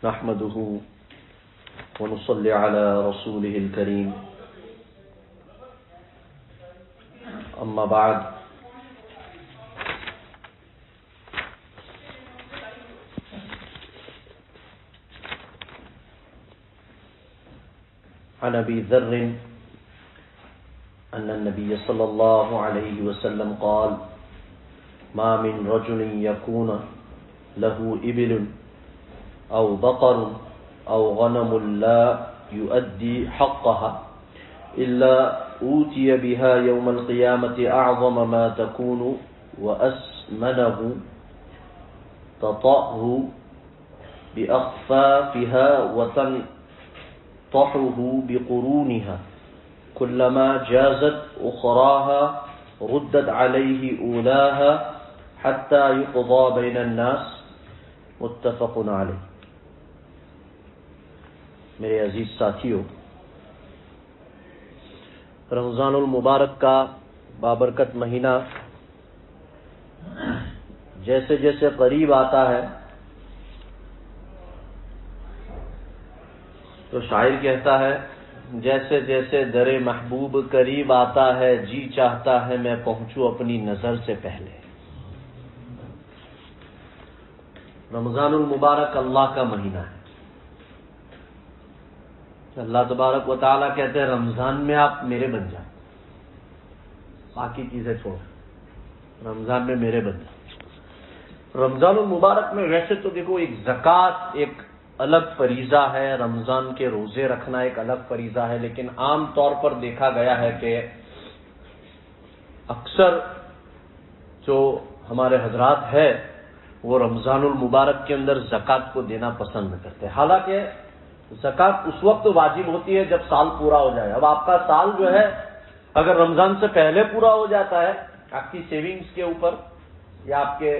نحمده ونصلي على رسوله الكريم أما بعد عن أبي ذر أن النبي صلى الله عليه وسلم قال ما من رجل يكون له إبل أو بقر أو غنم لا يؤدي حقها إلا أوتي بها يوم القيامة أعظم ما تكون وأسمنه تطأه بأخفافها وتنطحه بقرونها كلما جازت أخراها ردت عليه أولاها حتى يقضى بين الناس متفق علیہ۔ میرے عزیز ساتھیوں، رمضان المبارک کا بابرکت مہینہ جیسے جیسے قریب آتا ہے تو شاعر کہتا ہے جیسے جیسے در محبوب قریب آتا ہے جی چاہتا ہے میں پہنچوں اپنی نظر سے پہلے۔ رمضان المبارک اللہ کا مہینہ ہے۔ اللہ تبارک و تعالیٰ کہتے ہیں رمضان میں آپ میرے بن جائیں، باقی چیزیں چھوڑ، رمضان میں میرے بن جائیں۔ رمضان المبارک میں ویسے تو دیکھو ایک زکوٰۃ ایک الگ فریضہ ہے، رمضان کے روزے رکھنا ایک الگ فریضہ ہے، لیکن عام طور پر دیکھا گیا ہے کہ اکثر جو ہمارے حضرات ہیں وہ رمضان المبارک کے اندر زکوٰۃ کو دینا پسند کرتے ہیں۔ حالانکہ زکوٰۃ اس وقت واجب ہوتی ہے جب سال پورا ہو جائے۔ اب آپ کا سال جو ہے اگر رمضان سے پہلے پورا ہو جاتا ہے، آپ کی سیونگز کے اوپر یا آپ کے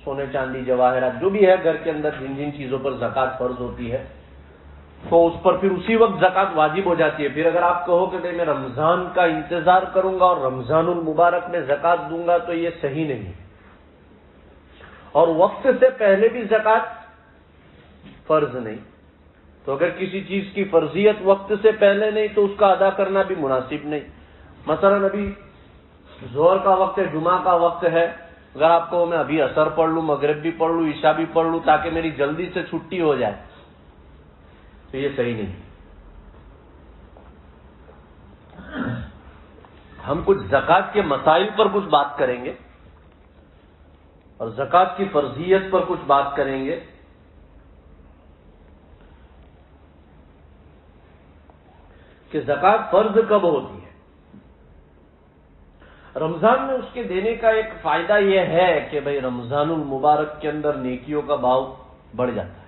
سونے چاندی جواہرات جو بھی ہے گھر کے اندر جن جن چیزوں پر زکوٰۃ فرض ہوتی ہے تو اس پر پھر اسی وقت زکوٰۃ واجب ہو جاتی ہے۔ پھر اگر آپ کہو کہ میں رمضان کا انتظار کروں گا اور رمضان المبارک میں زکوٰۃ دوں گا تو یہ صحیح نہیں ہے، اور وقت سے پہلے بھی زکوٰۃ فرض نہیں، تو اگر کسی چیز کی فرضیت وقت سے پہلے نہیں تو اس کا ادا کرنا بھی مناسب نہیں۔ مثلا ابھی ظہر کا وقت ہے، جمعہ کا وقت ہے، اگر آپ کو میں ابھی عصر پڑھ لوں، مغرب بھی پڑھ لوں، عشاء بھی پڑھ لوں تاکہ میری جلدی سے چھٹی ہو جائے تو یہ صحیح نہیں۔ ہم کچھ زکوٰۃ کے مسائل پر کچھ بات کریں گے اور زکوٰۃ کی فرضیت پر کچھ بات کریں گے۔ کہ زکوٰۃ فرض کب ہوتی ہے؟ رمضان میں اس کے دینے کا ایک فائدہ یہ ہے کہ بھئی رمضان المبارک کے اندر نیکیوں کا بھاؤ بڑھ جاتا ہے۔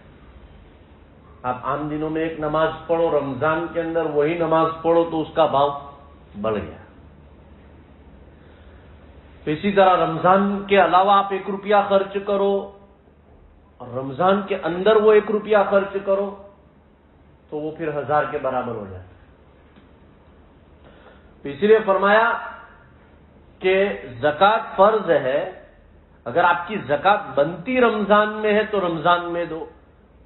آپ عام دنوں میں ایک نماز پڑھو، رمضان کے اندر وہی نماز پڑھو تو اس کا بھاؤ بڑھ گیا۔ اسی طرح رمضان کے علاوہ آپ 1 روپیہ خرچ کرو اور رمضان کے اندر وہ 1 روپیہ خرچ کرو تو وہ پھر 1000 کے برابر ہو جاتا ہے۔ اس لیے فرمایا کہ زکوٰۃ فرض ہے، اگر آپ کی زکوٰۃ بنتی رمضان میں ہے تو رمضان میں دو،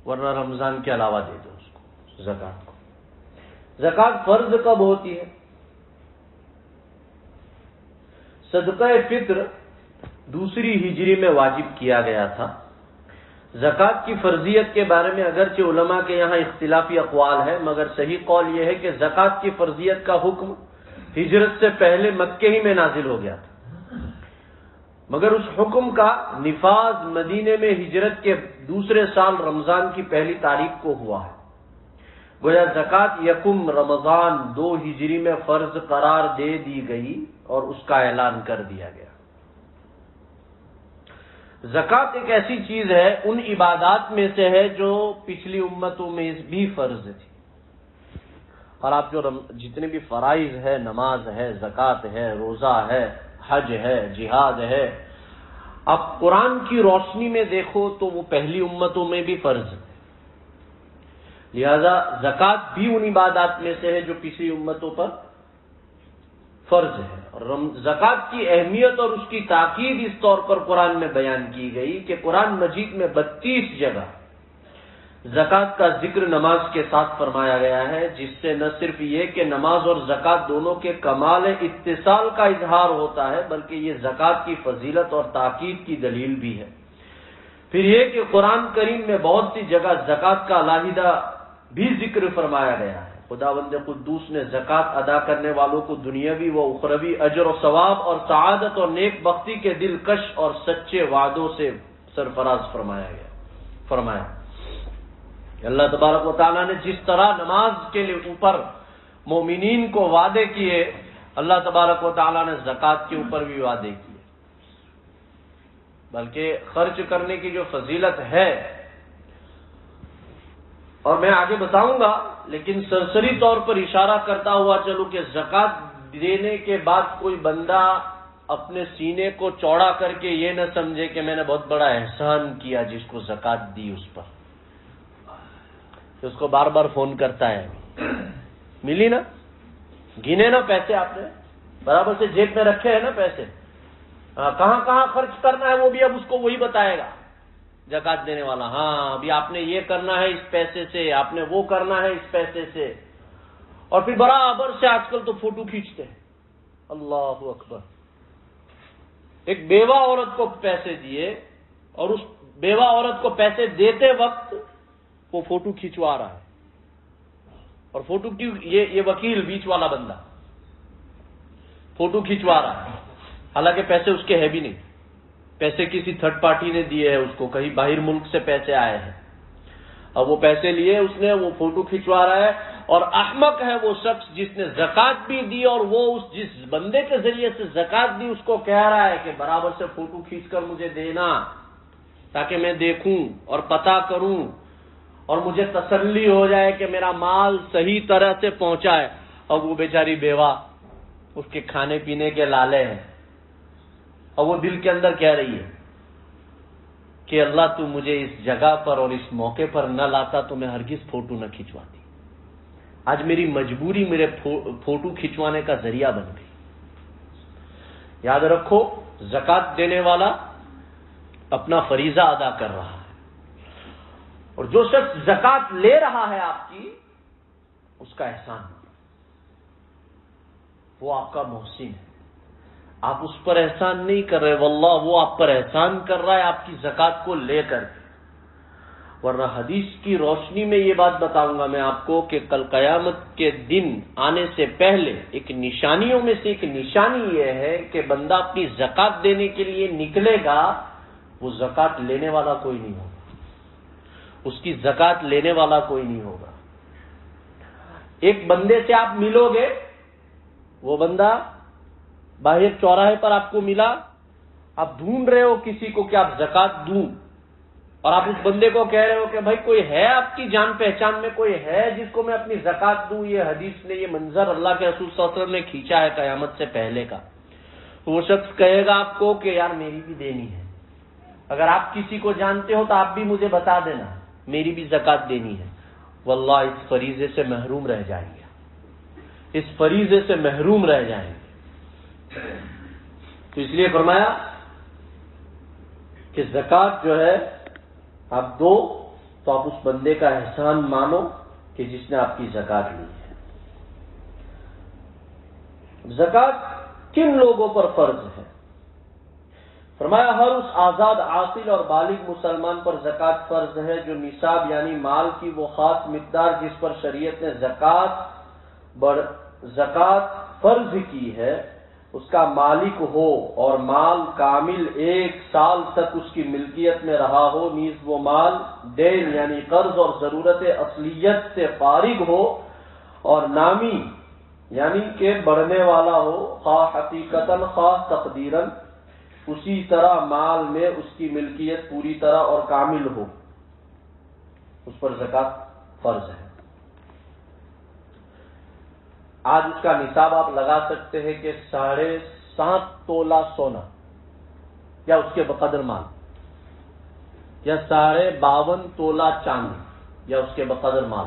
ورنہ رمضان کے علاوہ دے دو اس کو، زکوٰۃ کو۔ زکوٰۃ فرض کب ہوتی ہے؟ صدقہ فطر 2 ہجری میں واجب کیا گیا تھا۔ زکوٰۃ کی فرضیت کے بارے میں اگرچہ علماء کے یہاں اختلافی اقوال ہے، مگر صحیح قول یہ ہے کہ زکوٰۃ کی فرضیت کا حکم ہجرت سے پہلے مکے ہی میں نازل ہو گیا تھا، مگر اس حکم کا نفاذ مدینے میں ہجرت کے دوسرے سال رمضان کی پہلی تاریخ کو ہوا ہے۔ گویا زکوٰۃ 1 رمضان 2 ہجری میں فرض قرار دے دی گئی اور اس کا اعلان کر دیا گیا۔ زکوٰۃ ایک ایسی چیز ہے ان عبادات میں سے ہے جو پچھلی امتوں میں بھی فرض تھی، اور آپ جو جتنے بھی فرائض ہے، نماز ہے، زکوٰۃ ہے، روزہ ہے، حج ہے، جہاد ہے، آپ قرآن کی روشنی میں دیکھو تو وہ پہلی امتوں میں بھی فرض ہے۔ لہذا زکوٰۃ بھی ان عبادات میں سے ہے جو پچھلی امتوں پر فرض ہے۔ زکوٰۃ کی اہمیت اور اس کی تاکید اس طور پر قرآن میں بیان کی گئی کہ قرآن مجید میں 32 جگہ زکوٰۃ کا ذکر نماز کے ساتھ فرمایا گیا ہے، جس سے نہ صرف یہ کہ نماز اور زکوٰۃ دونوں کے کمال اتصال کا اظہار ہوتا ہے، بلکہ یہ زکوٰۃ کی فضیلت اور تاکید کی دلیل بھی ہے۔ پھر یہ کہ قرآن کریم میں بہت سی جگہ زکوٰۃ کا علیحدہ بھی ذکر فرمایا گیا ہے۔ خداوند قدوس نے زکوٰۃ ادا کرنے والوں کو دنیاوی و اخروی اجر و ثواب اور سعادت اور نیک بختی کے دلکش اور سچے وعدوں سے سرفراز فرمایا۔ اللہ تبارک و تعالیٰ نے جس طرح نماز کے لیے اوپر مومنین کو وعدے کیے، اللہ تبارک و تعالیٰ نے زکوٰۃ کے اوپر بھی وعدے کیے، بلکہ خرچ کرنے کی جو فضیلت ہے، اور میں آگے بتاؤں گا، لیکن سرسری طور پر اشارہ کرتا ہوا چلوں کہ زکوٰۃ دینے کے بعد کوئی بندہ اپنے سینے کو چوڑا کر کے یہ نہ سمجھے کہ میں نے بہت بڑا احسان کیا جس کو زکوٰۃ دی اس پر، اس کو بار بار فون کرتا ہے، ملی نا، گنے نا پیسے، آپ نے برابر سے جیب میں رکھے ہیں نا پیسے، کہاں کہاں خرچ کرنا ہے وہ بھی اب اس کو وہی بتائے گا زکوٰۃ دینے والا۔ ہاں ابھی آپ نے یہ کرنا ہے اس پیسے سے، آپ نے وہ کرنا ہے اس پیسے سے، اور پھر برابر سے آج کل تو فوٹو کھینچتے ہیں۔ اللہ اکبر، ایک بیوہ عورت کو پیسے دیے اور اس بیوہ عورت کو پیسے دیتے وقت وہ فوٹو کھینچوا رہا ہے، اور فوٹو کی یہ وکیل بیچ والا بندہ فوٹو کھینچوا رہا ہے، حالانکہ پیسے اس کے ہے بھی نہیں، پیسے کسی تھرڈ پارٹی نے دیے ہیں اس کو، کہیں باہر ملک سے پیسے آئے ہیں، اب وہ پیسے لیے اس نے، وہ فوٹو کھینچوا رہا ہے، اور احمق ہے وہ شخص جس نے زکوٰۃ بھی دی اور وہ جس بندے کے ذریعے سے زکوٰۃ دی اس کو کہہ رہا ہے کہ برابر سے فوٹو کھینچ کر مجھے دینا تاکہ میں دیکھوں اور پتہ کروں اور مجھے تسلی ہو جائے کہ میرا مال صحیح طرح سے پہنچا ہے۔ اور وہ بیچاری بیوہ، اس کے کھانے پینے کے لالے ہیں، اور وہ دل کے اندر کہہ رہی ہے کہ اللہ تو مجھے اس جگہ پر اور اس موقع پر نہ لاتا تو میں ہرگز فوٹو نہ کھنچواتی، آج میری مجبوری میرے فوٹو کھنچوانے کا ذریعہ بن گئی۔ یاد رکھو، زکوٰۃ دینے والا اپنا فریضہ ادا کر رہا ہے، اور جو شخص زکوٰۃ لے رہا ہے آپ کی، اس کا احسان، وہ آپ کا محسن ہے، آپ اس پر احسان نہیں کر رہے، واللہ وہ آپ پر احسان کر رہا ہے آپ کی زکوٰۃ کو لے کر کے۔ ورنہ حدیث کی روشنی میں یہ بات بتاؤں گا میں آپ کو کہ کل قیامت کے دن آنے سے پہلے ایک نشانیوں میں سے ایک نشانی یہ ہے کہ بندہ اپنی زکوٰۃ دینے کے لیے نکلے گا، وہ زکوٰۃ لینے والا کوئی نہیں ہوگا، اس کی زکوٰۃ لینے والا کوئی نہیں ہوگا۔ ایک بندے سے آپ ملو گے، وہ بندہ باہر چوراہے پر آپ کو ملا، آپ ڈھونڈ رہے ہو کسی کو کہ آپ زکوٰۃ دوں، اور آپ اس بندے کو کہہ رہے ہو کہ بھائی کوئی ہے آپ کی جان پہچان میں، کوئی ہے جس کو میں اپنی زکوٰۃ دوں۔ یہ حدیث نے، یہ منظر اللہ کے رسول صلی اللہ علیہ وسلم نے کھینچا ہے قیامت سے پہلے کا۔ وہ شخص کہے گا آپ کو کہ یار میری بھی دینی ہے، اگر آپ کسی کو جانتے ہو تو آپ بھی مجھے بتا دینا، میری بھی زکوٰۃ دینی ہے۔ واللہ اس فریضے سے محروم رہ جائیں گے، اس فریضے سے محروم رہ جائیں گے۔ تو اس لیے فرمایا کہ زکوٰۃ جو ہے آپ دو تو آپ اس بندے کا احسان مانو کہ جس نے آپ کی زکوٰۃ لی ہے۔ زکوٰۃ کن لوگوں پر فرض ہے؟ فرمایا ہر اس آزاد عاقل اور بالغ مسلمان پر زکوٰۃ فرض ہے جو نصاب یعنی مال کی وہ خاص مقدار جس پر شریعت نے زکوٰۃ فرض کی ہے اس کا مالک ہو، اور مال کامل 1 سال تک اس کی ملکیت میں رہا ہو، نیز وہ مال دین یعنی قرض اور ضرورت اصلیت سے فارغ ہو، اور نامی یعنی کہ بڑھنے والا ہو، خواہ حقیقتاً خواہ تقدیراً، اسی طرح مال میں اس کی ملکیت پوری طرح اور کامل ہو، اس پر زکوٰۃ فرض ہے۔ آج اس کا نصاب آپ لگا سکتے ہیں کہ 7.5 تولہ سونا یا اس کے بقدر مال، یا 52.5 تولہ چاندی یا اس کے بقدر مال،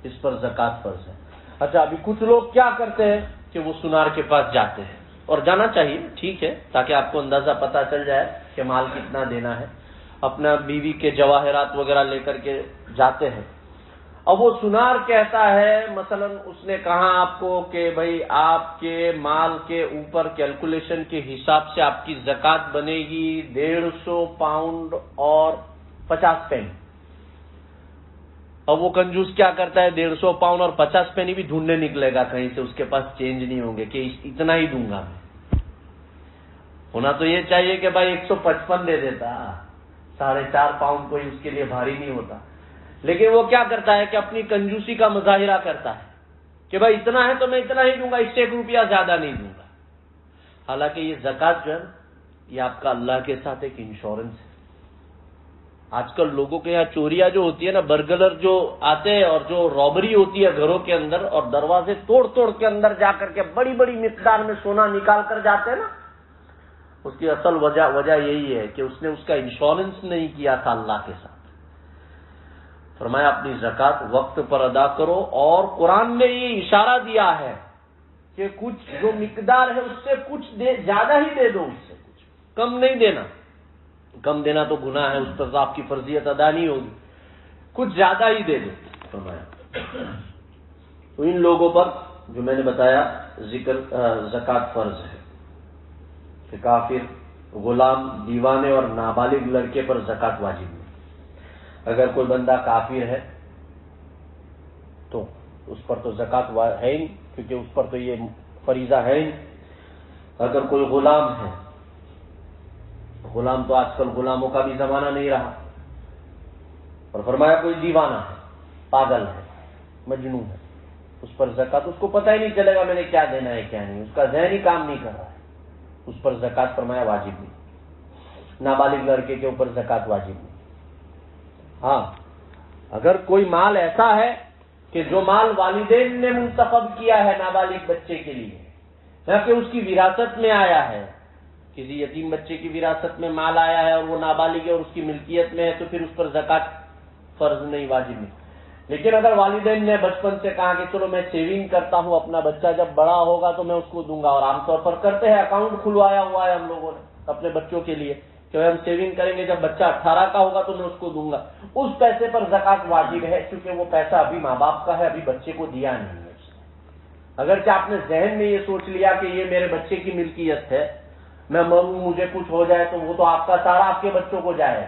اس پر زکوٰۃ فرض ہے۔ اچھا، ابھی کچھ لوگ کیا کرتے ہیں کہ وہ سنار کے پاس جاتے ہیں، اور جانا چاہیے، ٹھیک ہے، تاکہ آپ کو اندازہ پتہ چل جائے کہ مال کتنا دینا ہے. اپنا بیوی کے جواہرات وغیرہ لے کر کے جاتے ہیں. اب وہ سنار کہتا ہے، مثلا اس نے کہا آپ کو کہ بھائی آپ کے مال کے اوپر کیلکولیشن کے حساب سے آپ کی زکوٰۃ بنے گی 150 پاؤنڈ اور 50 پینی. اب وہ کنجوس کیا کرتا ہے، 150 پاؤنڈ اور 50 پینی بھی ڈھونڈنے نکلے گا کہیں سے، اس کے پاس چینج نہیں ہوں گے کہ اتنا ہی دوں گا میں. ہونا تو یہ چاہیے کہ بھائی 155 دے دیتا، 4.5 پاؤنڈ کوئی اس کے لیے بھاری نہیں ہوتا. لیکن وہ کیا کرتا ہے کہ اپنی کنجوسی کا مظاہرہ کرتا ہے کہ بھائی اتنا ہے تو میں اتنا ہی دوں گا، اس سے 1 روپیہ زیادہ نہیں دوں گا. حالانکہ یہ زکوٰۃ جو ہے یہ آپ کا اللہ کے ساتھ ایک انشورنس ہے. آج کل لوگوں کے یہاں چوریاں جو ہوتی ہے نا، برگلر جو آتے ہیں اور جو رابری ہوتی ہے گھروں کے اندر اور دروازے توڑ توڑ کے اندر جا کر کے بڑی بڑی مقدار میں سونا نکال کر جاتے ہیں نا، اس کی اصل وجہ یہی ہے کہ اس نے اس کا انشورنس نہیں کیا تھا اللہ کے ساتھ. فرمایا اپنی زکوٰۃ وقت پر ادا کرو، اور قرآن نے یہ اشارہ دیا ہے کہ کچھ جو مقدار ہے اس سے کچھ زیادہ ہی دے دو، اس سے کچھ کم نہیں دینا. کم دینا تو گناہ ہے، اس پر آپ کی فرضیت ادا نہیں ہوگی، کچھ زیادہ ہی دے دو. فرمایا تو ان لوگوں پر جو میں نے بتایا ذکر زکوٰۃ فرض ہے کہ کافر، غلام، دیوانے اور نابالغ لڑکے پر زکوٰۃ واجب نہیں. اگر کوئی بندہ کافر ہے تو اس پر تو زکوٰۃ ہے ہی، کیونکہ اس پر تو یہ فریضہ ہے ہی. اگر کوئی غلام ہے، غلام تو آج کل غلاموں کا بھی زمانہ نہیں رہا. اور فرمایا کوئی دیوانہ ہے، پاگل ہے، مجنون ہے، اس پر زکوٰۃ، اس کو پتہ ہی نہیں چلے گا میں نے کیا دینا ہے کیا نہیں، اس کا ذہن ہی کام نہیں کر رہا ہے، اس پر زکوٰۃ فرمایا واجب نہیں. نابالغ لڑکے کے اوپر زکوٰۃ واجب نہیں. ہاں اگر کوئی مال ایسا ہے کہ جو مال والدین نے منتخب کیا ہے نابالغ بچے کے لیے، نہ کہ اس کی وراثت میں آیا ہے، کسی یتیم بچے کی وراثت میں مال آیا ہے اور وہ نابالغ ہے اور اس کی ملکیت میں ہے، تو پھر اس پر زکوٰۃ فرض نہیں، واجب نہیں. لیکن اگر والدین نے بچپن سے کہا کہ چلو میں سیونگ کرتا ہوں، اپنا بچہ جب بڑا ہوگا تو میں اس کو دوں گا، اور عام طور پر کرتے ہیں، اکاؤنٹ کھلوایا ہوا ہے ہم لوگوں نے اپنے بچوں کے لیے کہ ہم سیونگ کریں گے، جب بچہ 18 کا ہوگا تو میں اس کو دوں گا، اس پیسے پر زکوٰۃ واجب ہے، کیونکہ وہ پیسہ ابھی ماں باپ کا ہے، ابھی بچے کو دیا نہیں ہے. اگرچہ آپ نے ذہن میں یہ سوچ لیا کہ یہ میرے بچے کی ملکیت ہے، میں مروں مجھے کچھ ہو جائے تو وہ تو آپ کا سارا آپ کے بچوں کو جائے.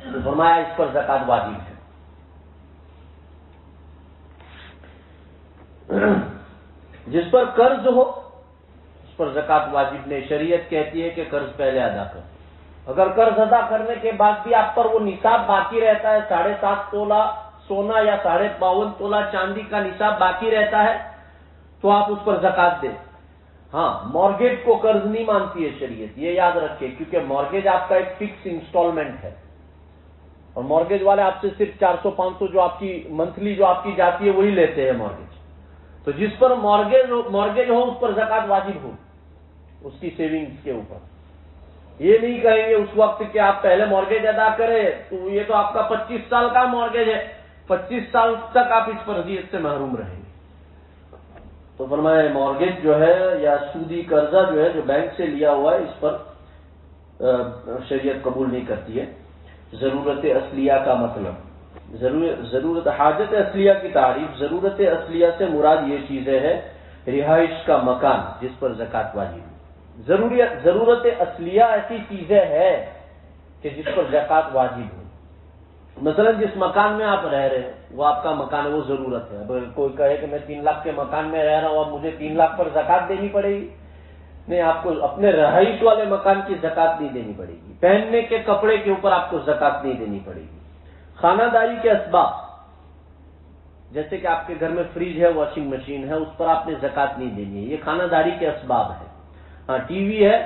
تو فرمایا اس پر زکوٰۃ واجب ہے. جس پر قرض ہو اس پر زکوٰۃ واجب نہیں. شریعت کہتی ہے کہ قرض پہلے ادا کرو. اگر قرض ادا کرنے کے بعد بھی آپ پر وہ نصاب باقی رہتا ہے، 7.5 تولہ سونا یا 52.5 تولہ چاندی کا نصاب باقی رہتا ہے، تو آپ اس پر زکوٰۃ دیں. ہاں مارگیج کو قرض نہیں مانتی ہے شریعت، یہ یاد رکھیں، کیونکہ مارگیج آپ کا ایک فکس انسٹالمنٹ ہے، اور مارگیج والے آپ سے صرف 400-500 جو آپ کی منتھلی جو آپ کی جاتی ہے وہی لیتے ہیں مارگیج. تو جس پر مارگیج ہو اس پر زکوٰۃ واجب ہو، اس کی سیونگز کے اوپر. یہ نہیں کہیں گے اس وقت کہ آپ پہلے مارگیج ادا کریں تو یہ تو آپ کا 25 سال کا مارگیج ہے، 25 سال تک آپ اس فرضیت سے محروم رہیں گے. تو فرمایا مارگیج جو ہے یا سودی قرضہ جو ہے جو بینک سے لیا ہوا ہے اس پر شریعت قبول نہیں کرتی ہے. ضرورت اصلیہ کا مطلب، ضرورت حاجت اصلیہ کی تعریف، ضرورت اصلیہ سے مراد یہ چیزیں ہے رہائش کا مکان جس پر زکوٰۃ واجب ہے. ضرورت اصلیہ ایسی چیزیں ہے کہ جس پر زکوٰۃ واجب ہو. مثلا جس مکان میں آپ رہ رہے ہیں وہ آپ کا مکان ہے، وہ ضرورت ہے. اب کوئی کہے کہ میں 3 لاکھ کے مکان میں رہ رہا ہوں، اب مجھے 3 لاکھ پر زکوٰۃ دینی پڑے گی؟ نہیں، آپ کو اپنے رہائش والے مکان کی زکوٰۃ نہیں دینی پڑے گی. پہننے کے کپڑے کے اوپر آپ کو زکوٰۃ نہیں دینی پڑے گی. خانہ داری کے اسباب، جیسے کہ آپ کے گھر میں فریج ہے، واشنگ مشین ہے، اس پر آپ نے زکوٰۃ نہیں دینی ہے، یہ خانہ داری کے اسباب ہے. ہاں ٹی وی ہے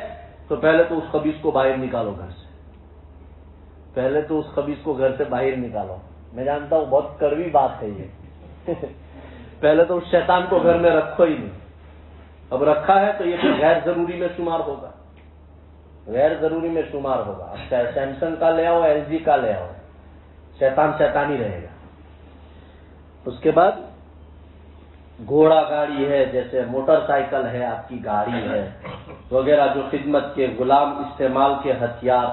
تو پہلے تو اس خبیث کو باہر نکالو گھر سے، پہلے تو اس خبیث کو گھر سے باہر نکالو. میں جانتا ہوں بہت کڑوی بات ہے یہ پہلے تو اس شیطان کو گھر میں رکھو ہی نہیں. اب رکھا ہے تو یہ پھر غیر ضروری میں شمار ہوگا، غیر ضروری میں شمار ہوگا. اب چاہے سیمسنگ کا لے آؤ، ایل جی کا لے آؤ، شیطان شیطان ہی رہے گا. اس کے بعد گھوڑا گاڑی ہے، جیسے موٹر سائیکل ہے، آپ کی گاڑی ہے وغیرہ، جو خدمت کے غلام استعمال کے ہتھیار،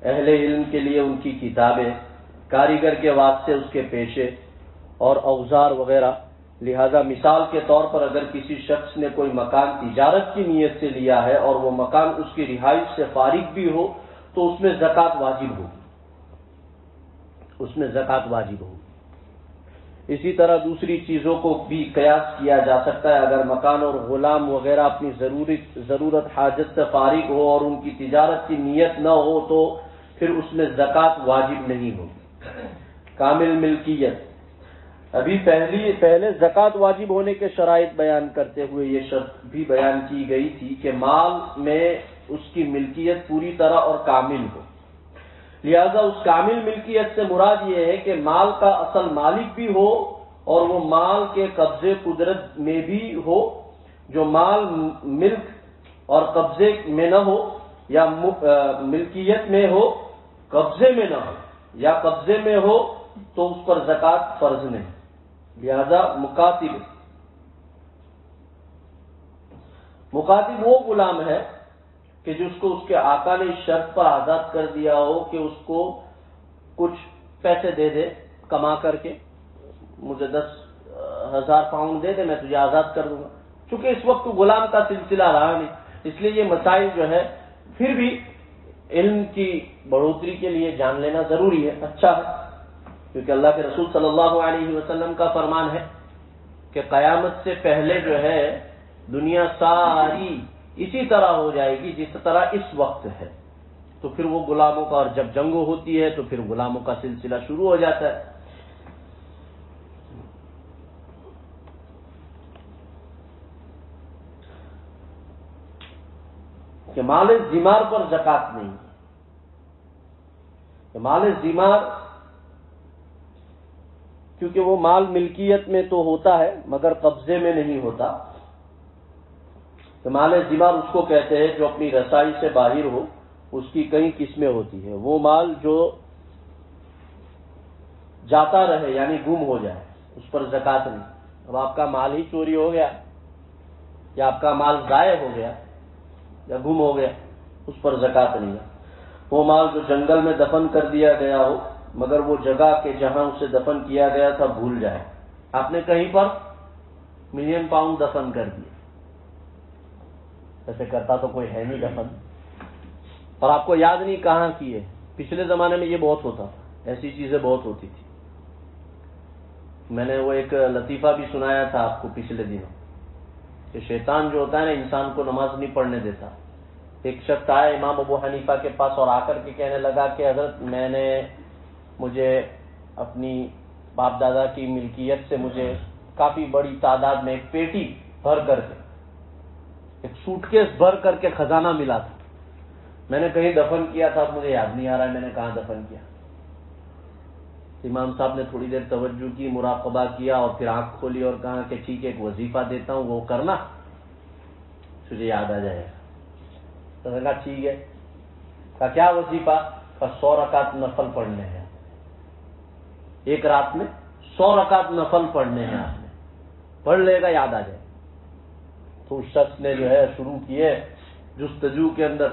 اہل علم کے لیے ان کی کتابیں، کاریگر کے واسطے اس کے پیشے اور اوزار وغیرہ۔ لہذا مثال کے طور پر اگر کسی شخص نے کوئی مکان تجارت کی نیت سے لیا ہے اور وہ مکان اس کی رہائش سے فارغ بھی ہو تو اس میں زکوٰۃ واجب ہوگی، اس میں زکوٰۃ واجب ہوگی۔ اسی طرح دوسری چیزوں کو بھی قیاس کیا جا سکتا ہے۔ اگر مکان اور غلام وغیرہ اپنی ضرورت حاجت سے فارغ ہو اور ان کی تجارت کی نیت نہ ہو تو پھر اس میں زکوٰۃ واجب نہیں ہوگی۔ کامل ملکیت، ابھی پہلے زکوٰۃ واجب ہونے کے شرائط بیان کرتے ہوئے یہ شرط بھی بیان کی گئی تھی کہ مال میں اس کی ملکیت پوری طرح اور کامل ہو۔ لہذا اس کامل ملکیت سے مراد یہ ہے کہ مال کا اصل مالک بھی ہو اور وہ مال کے قبضے قدرت میں بھی ہو۔ جو مال ملک اور قبضے میں نہ ہو یا ملکیت میں ہو قبضے میں نہ ہو یا قبضے میں ہو تو اس پر زکوٰۃ فرض نہیں۔ لہذا مکاتب وہ غلام ہے کہ جس کو اس کے آقا نے اس شرط پر آزاد کر دیا ہو کہ اس کو کچھ پیسے دے دے کما کر کے، مجھے 10,000 پاؤنڈ دے دے، میں تجھے آزاد کر دوں گا۔ چونکہ اس وقت غلام کا سلسلہ رہا نہیں، اس لیے یہ مسائل جو ہے پھر بھی علم کی بڑھوتری کے لیے جان لینا ضروری ہے، اچھا ہے، کیونکہ اللہ کے رسول صلی اللہ علیہ وسلم کا فرمان ہے کہ قیامت سے پہلے جو ہے دنیا ساری اسی طرح ہو جائے گی جس طرح اس وقت ہے، تو پھر وہ غلاموں کا، اور جب جنگ ہوتی ہے تو پھر غلاموں کا سلسلہ شروع ہو جاتا ہے۔ کہ مال ذمار پر زکوٰۃ نہیں، کہ مال ذمار کیونکہ وہ مال ملکیت میں تو ہوتا ہے مگر قبضے میں نہیں ہوتا۔ تو مال ذمار اس کو کہتے ہیں جو اپنی رسائی سے باہر ہو، اس کی کئی قسمیں ہوتی ہیں۔ وہ مال جو جاتا رہے یعنی گم ہو جائے اس پر زکوٰۃ نہیں۔ اب آپ کا مال ہی چوری ہو گیا یا آپ کا مال ضائع ہو گیا یا گم ہو گیا، اس پر زکوٰۃ نہیں ہے۔ وہ مال جو جنگل میں دفن کر دیا گیا ہو مگر وہ جگہ کہ جہاں اسے دفن کیا گیا تھا بھول جائے، آپ نے کہیں پر ملین پاؤنڈ دفن کر دیے، ایسے کرتا تو کوئی ہے نہیں دفن، اور آپ کو یاد نہیں کہاں کی ہے۔ پچھلے زمانے میں یہ بہت ہوتا تھا، ایسی چیزیں بہت ہوتی تھی۔ میں نے وہ ایک لطیفہ بھی سنایا تھا آپ کو پچھلے دنوں کہ شیطان جو ہوتا ہے نا انسان کو نماز نہیں پڑھنے دیتا۔ ایک شخص آیا امام ابو حنیفہ کے پاس اور آ کر کے کہنے لگا کہ حضرت مجھے اپنی باپ دادا کی ملکیت سے مجھے کافی بڑی تعداد میں ایک پیٹی بھر کر کے، ایک سوٹ کیس بھر کر کے خزانہ ملا تھا، میں نے کہیں دفن کیا تھا، مجھے یاد نہیں آ رہا ہے میں نے کہاں دفن کیا۔ امام صاحب نے تھوڑی دیر توجہ کی، مراقبہ کیا اور پھر آنکھ کھولی اور کہا کہ ٹھیک ہے ایک وظیفہ دیتا ہوں وہ کرنا، تجھے یاد آ جائے گا۔ تو میں نے کہا ٹھیک ہے۔ کہا کیا وظیفہ؟ کہا 100 رکعت نفل پڑھنے ہیں، ایک رات میں 100 رکعت نفل پڑھنے ہیں، آپ نے پڑھ لے گا یاد آ جائے۔ تو اس شخص نے جو ہے شروع کیے جستجو کے اندر،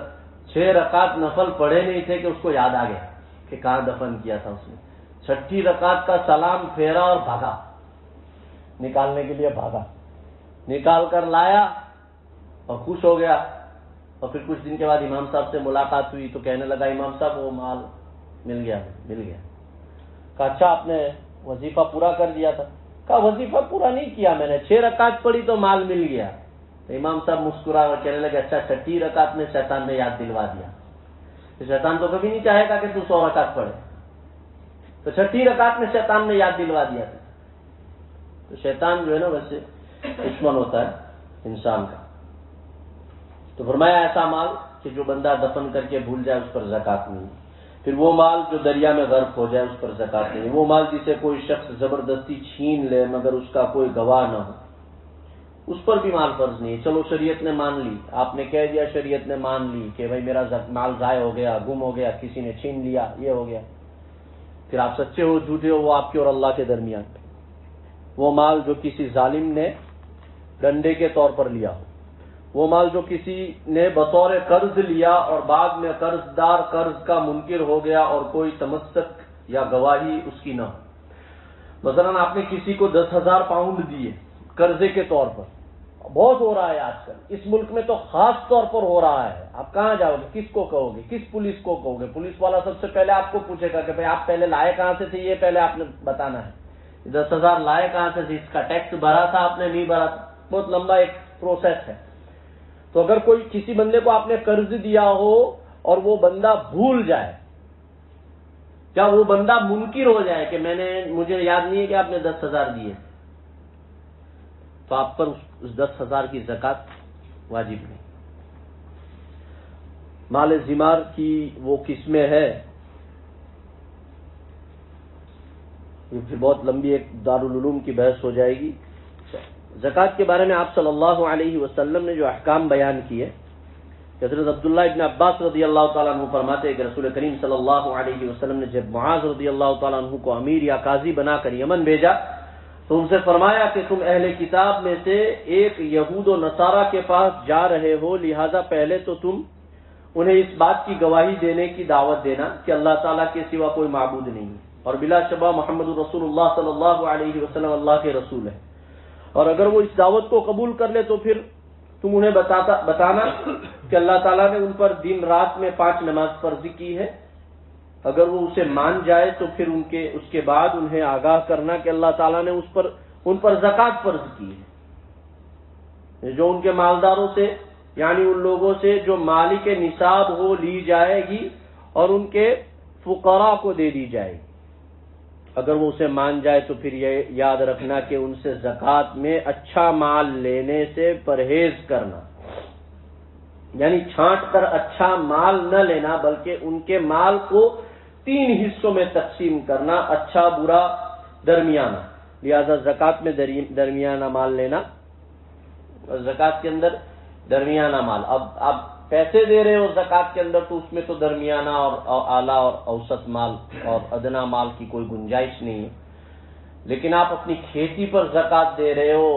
6 رکعت نفل پڑھے نہیں تھے کہ اس کو یاد آ گیا کہ کہاں دفن کیا تھا اس نے۔ 6ٹھی رکعت کا سلام پھیرا اور بھاگا، نکالنے کے لیے بھاگا، نکال کر لایا اور خوش ہو گیا۔ اور پھر کچھ دن کے بعد امام صاحب سے ملاقات ہوئی تو کہنے لگا امام صاحب وہ مال مل گیا۔ کہا اچھا آپ نے وظیفہ پورا کر دیا تھا؟ کہا وظیفہ پورا نہیں کیا میں نے، 6 رکعت پڑھی تو مال مل گیا۔ تو امام صاحب مسکرا اور کہنے لگے اچھا 6ٹھی رکعت میں شیطان نے یاد دلوا دیا۔ تو شیطان تو کبھی نہیں چاہے گا کہ تو 100 رکعت پڑھے، تو 6ٹھی رکعت میں شیطان نے یاد دلوا دیا تھا۔ تو شیطان جو ہے نا ویسے دشمن ہوتا ہے انسان کا۔ تو فرمایا ایسا مال کہ جو بندہ دفن کر کے بھول جائے اس پر زکوٰۃ نہیں۔ پھر وہ مال جو دریا میں غرق ہو جائے اس پر زکوٰۃ نہیں۔ وہ مال جسے کوئی شخص زبردستی چھین لے مگر اس کا کوئی گواہ نہ ہو، اس پر بھی مال فرض نہیں۔ چلو شریعت نے مان لی، آپ نے کہہ دیا، شریعت نے مان لی کہ بھائی میرا مال ضائع ہو گیا، گم ہو گیا، کسی نے چھین لیا، یہ ہو گیا، پھر آپ سچے ہو جھوٹے ہو وہ آپ کے اور اللہ کے درمیان۔ وہ مال جو کسی ظالم نے ڈنڈے کے طور پر لیا ہو، وہ مال جو کسی نے بطور قرض لیا اور بعد میں قرض دار قرض کا منکر ہو گیا اور کوئی تمسک یا گواہی اس کی نہ ہو۔ مثلا آپ نے کسی کو 10,000 پاؤنڈ دیے قرضے کے طور پر، بہت ہو رہا ہے آج کل اس ملک میں، تو خاص طور پر ہو رہا ہے۔ آپ کہاں جاؤ گے، کس کو کہو گے، کس پولیس کو کہو گے؟ پولیس والا سب سے پہلے آپ کو پوچھے گا کہ بھائی آپ پہلے لائے کہاں سے تھے، یہ پہلے آپ نے بتانا ہے۔ 10,000 لائے کہاں سے تھے، اس کا ٹیکس بھرا تھا آپ نے، نہیں بھرا تھا، بہت لمبا ایک پروسیس ہے۔ تو اگر کوئی کسی بندے کو آپ نے قرض دیا ہو اور وہ بندہ بھول جائے، کیا وہ بندہ منکر ہو جائے کہ مجھے یاد نہیں ہے کہ آپ نے 10,000 دیے، تو آپ پر اس 10,000 کی زکوٰۃ واجب نہیں۔ مال ذمار کی وہ قسمیں ہے، یہ پھر بہت لمبی ایک دارالعلوم کی بحث ہو جائے گی۔ زکوٰۃ کے بارے میں آپ صلی اللہ علیہ وسلم نے جو احکام بیان کیے، حضرت عبداللہ ابن عباس رضی اللہ تعالیٰ عنہ فرماتے ہیں کہ رسول کریم صلی اللہ علیہ وسلم نے جب معاذ رضی اللہ تعالیٰ عنہ کو امیر یا قاضی بنا کر یمن بھیجا تو ان سے فرمایا کہ تم اہل کتاب میں سے ایک یہود و نصارہ کے پاس جا رہے ہو، لہذا پہلے تو تم انہیں اس بات کی گواہی دینے کی دعوت دینا کہ اللہ تعالیٰ کے سوا کوئی معبود نہیں ہے اور بلا شبہ محمد رسول اللہ صلی اللہ علیہ وسلم اللہ کے رسول ہے، اور اگر وہ اس دعوت کو قبول کر لے تو پھر تم انہیں بتانا کہ اللہ تعالیٰ نے ان پر دن رات میں 5 نماز فرض کی ہے، اگر وہ اسے مان جائے تو پھر اس کے بعد انہیں آگاہ کرنا کہ اللہ تعالیٰ نے ان پر زکوٰۃ فرض کی ہے، جو ان کے مالداروں سے یعنی ان لوگوں سے جو مالک نصاب ہو لی جائے گی اور ان کے فقراء کو دے دی جائے گی۔ اگر وہ اسے مان جائے تو پھر یہ یاد رکھنا کہ ان سے زکوٰۃ میں اچھا مال لینے سے پرہیز کرنا، یعنی چھانٹ کر اچھا مال نہ لینا بلکہ ان کے مال کو 3 حصوں میں تقسیم کرنا، اچھا، برا، درمیانہ۔ لہذا زکوٰۃ میں درمیانہ مال لینا، زکوٰۃ کے اندر درمیانہ مال۔ اب آپ پیسے دے رہے ہو زکوٰۃ کے اندر تو اس میں تو درمیانہ اور اعلیٰ اور اوسط مال اور ادنا مال کی کوئی گنجائش نہیں ہے، لیکن آپ اپنی کھیتی پر زکوٰۃ دے رہے ہو،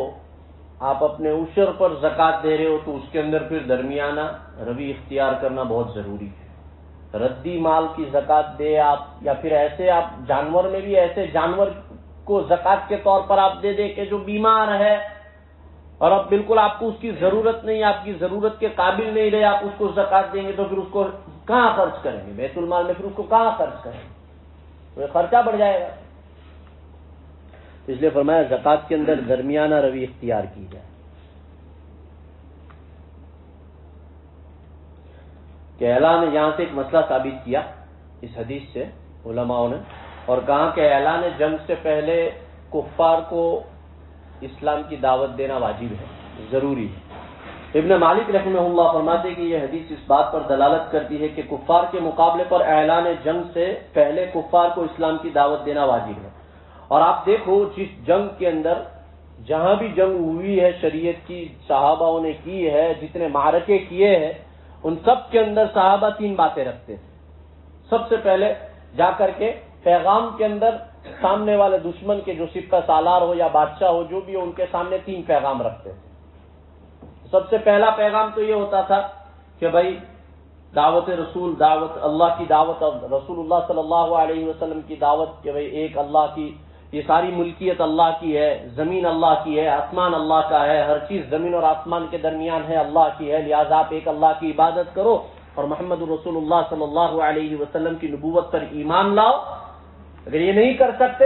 آپ اپنے عشر پر زکوٰۃ دے رہے ہو تو اس کے اندر پھر درمیانہ روی اختیار کرنا بہت ضروری ہے۔ ردی مال کی زکوٰۃ دے آپ، یا پھر ایسے آپ جانور میں بھی ایسے جانور کو زکوٰۃ کے طور پر آپ دے دیں کہ جو بیمار ہے اور اب بالکل آپ کو اس کی ضرورت نہیں، آپ کی ضرورت کے قابل نہیں رہے، آپ اس کو زکوٰۃ دیں گے تو پھر اس کو کہاں خرچ کریں گے؟ بیت المال میں پھر اس کو کہاں خرچ کریں گے؟ خرچہ بڑھ جائے گا۔ اس لیے فرمایا زکوٰۃ کے اندر درمیانہ روی اختیار کی جائے۔ کہ اعلان، یہاں سے ایک مسئلہ ثابت کیا اس حدیث سے علماء نے، اور کہا کہ اعلان جنگ سے پہلے کفار کو اسلام کی دعوت دینا واجب ہے، ضروری ہے۔ ابن مالک رحمہ اللہ فرماتے کہ یہ حدیث اس بات پر دلالت کرتی ہے کہ کفار کے مقابلے پر اعلان جنگ سے پہلے کفار کو اسلام کی دعوت دینا واجب ہے۔ اور آپ دیکھو جس جنگ کے اندر، جہاں بھی جنگ ہوئی ہے شریعت کی، صحابہ نے کی ہے، جتنے معرکے کیے ہیں، ان سب کے اندر صحابہ 3 باتیں رکھتے تھے۔ سب سے پہلے جا کر کے پیغام کے اندر سامنے والے دشمن کے جو سپہ سالار ہو یا بادشاہ ہو، جو بھی ہو، ان کے سامنے 3 پیغام رکھتے تھے۔ سب سے پہلا پیغام تو یہ ہوتا تھا کہ بھائی دعوت رسول، دعوت اللہ کی دعوت، اور رسول اللہ صلی اللہ علیہ وسلم کی دعوت کہ بھائی ایک اللہ کی، یہ ساری ملکیت اللہ کی ہے، زمین اللہ کی ہے، آسمان اللہ کا ہے، ہر چیز زمین اور آسمان کے درمیان ہے، اللہ کی ہے، لہذا آپ ایک اللہ کی عبادت کرو اور محمد رسول اللہ صلی اللہ علیہ وسلم کی نبوت پر ایمان لاؤ۔ اگر یہ نہیں کر سکتے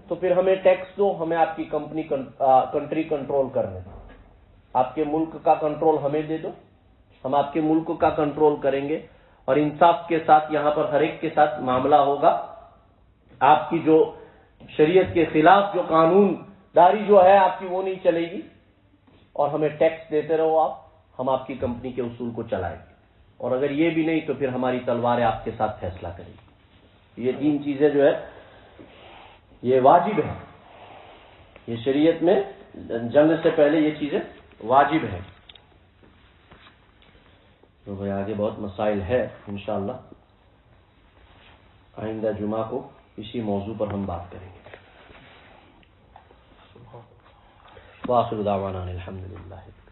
تو پھر ہمیں ٹیکس دو، ہمیں آپ کی کنٹری کنٹرول کرنے دو، آپ کے ملک کا کنٹرول ہمیں دے دو، ہم آپ کے ملک کا کنٹرول کریں گے، اور انصاف کے ساتھ یہاں پر ہر ایک کے ساتھ معاملہ ہوگا۔ آپ کی جو شریعت کے خلاف جو قانون داری جو ہے آپ کی، وہ نہیں چلے گی، اور ہمیں ٹیکس دیتے رہو آپ، ہم آپ کی کمپنی کے اصول کو چلائیں گے، اور اگر یہ بھی نہیں تو پھر ہماری تلواریں آپ کے ساتھ فیصلہ کریں گی۔ یہ 3 چیزیں جو ہے یہ واجب ہے، یہ شریعت میں جنگ سے پہلے یہ چیزیں واجب ہیں۔ تو بھائی آگے بہت مسائل ہے، انشاءاللہ آئندہ جمعہ کو اسی موضوع پر ہم بات کریں گے۔ وآخر دعوانا الحمدللہ.